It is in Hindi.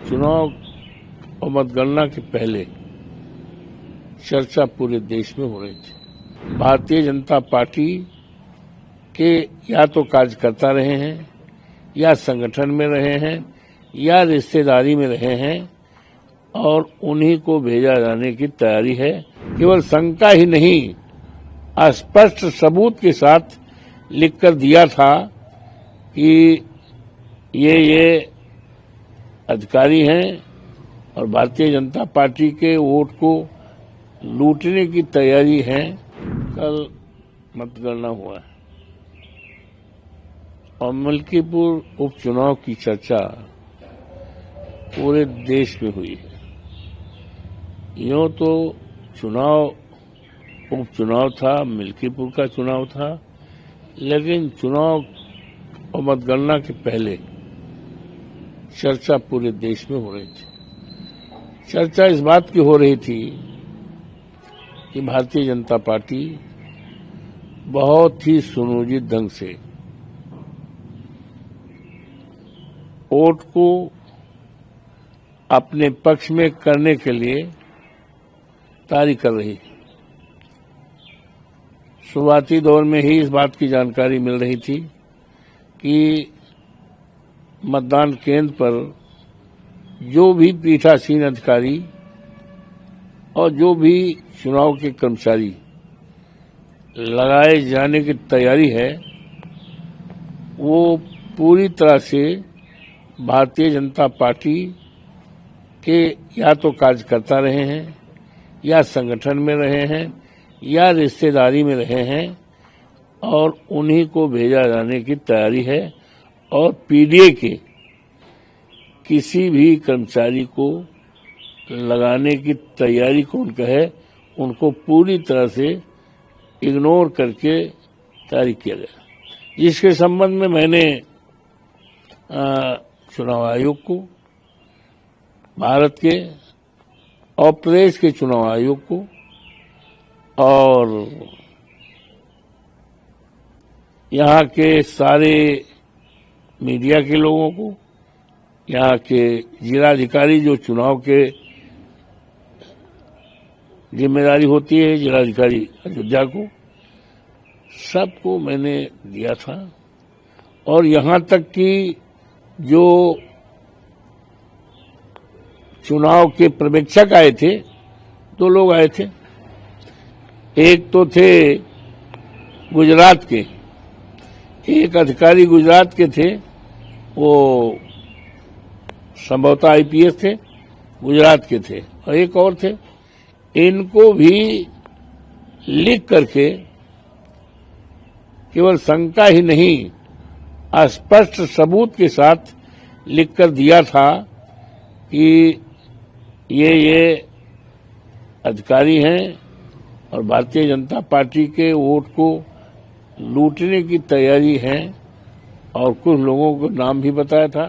चुनाव और मतगणना के पहले चर्चा पूरे देश में हो रही थी। भारतीय जनता पार्टी के या तो कार्यकर्ता रहे हैं, या संगठन में रहे हैं, या रिश्तेदारी में रहे हैं और उन्हीं को भेजा जाने की तैयारी है। केवल शंका ही नहीं, स्पष्ट सबूत के साथ लिखकर दिया था कि ये अधिकारी हैं और भारतीय जनता पार्टी के वोट को लूटने की तैयारी है। कल मतगणना हुआ है और मलकीपुर उपचुनाव की चर्चा पूरे देश में हुई है। यूं तो उपचुनाव था, मलकीपुर का चुनाव था, लेकिन चुनाव और मतगणना के पहले चर्चा पूरे देश में हो रही थी। चर्चा इस बात की हो रही थी कि भारतीय जनता पार्टी बहुत ही सुनियोजित ढंग से वोट को अपने पक्ष में करने के लिए तैयारी कर रही है। शुरुआती दौर में ही इस बात की जानकारी मिल रही थी कि मतदान केंद्र पर जो भी पीठासीन अधिकारी और जो भी चुनाव के कर्मचारी लगाए जाने की तैयारी है, वो पूरी तरह से भारतीय जनता पार्टी के या तो कार्यकर्ता रहे हैं, या संगठन में रहे हैं, या रिश्तेदारी में रहे हैं और उन्हीं को भेजा जाने की तैयारी है। और पीडीए के किसी भी कर्मचारी को लगाने की तैयारी कौन कहे, उनको पूरी तरह से इग्नोर करके तैयारी किया गया, जिसके संबंध में मैंने चुनाव आयोग को, भारत के और प्रदेश के चुनाव आयोग को और यहाँ के सारे मीडिया के लोगों को, यहाँ के जिलाधिकारी जो चुनाव के जिम्मेदारी होती है, जिलाधिकारी अयोध्या को, सबको मैंने दिया था। और यहाँ तक कि जो चुनाव के पर्यवेक्षक आए थे, 2 लोग आए थे। एक तो थे गुजरात के, एक अधिकारी गुजरात के थे, वो संभवतः आईपीएस थे, गुजरात के थे, और एक और थे। इनको भी लिख करके केवल शंका ही नहीं, स्पष्ट सबूत के साथ लिखकर दिया था कि ये अधिकारी हैं और भारतीय जनता पार्टी के वोट को लूटने की तैयारी है। और कुछ लोगों को नाम भी बताया था।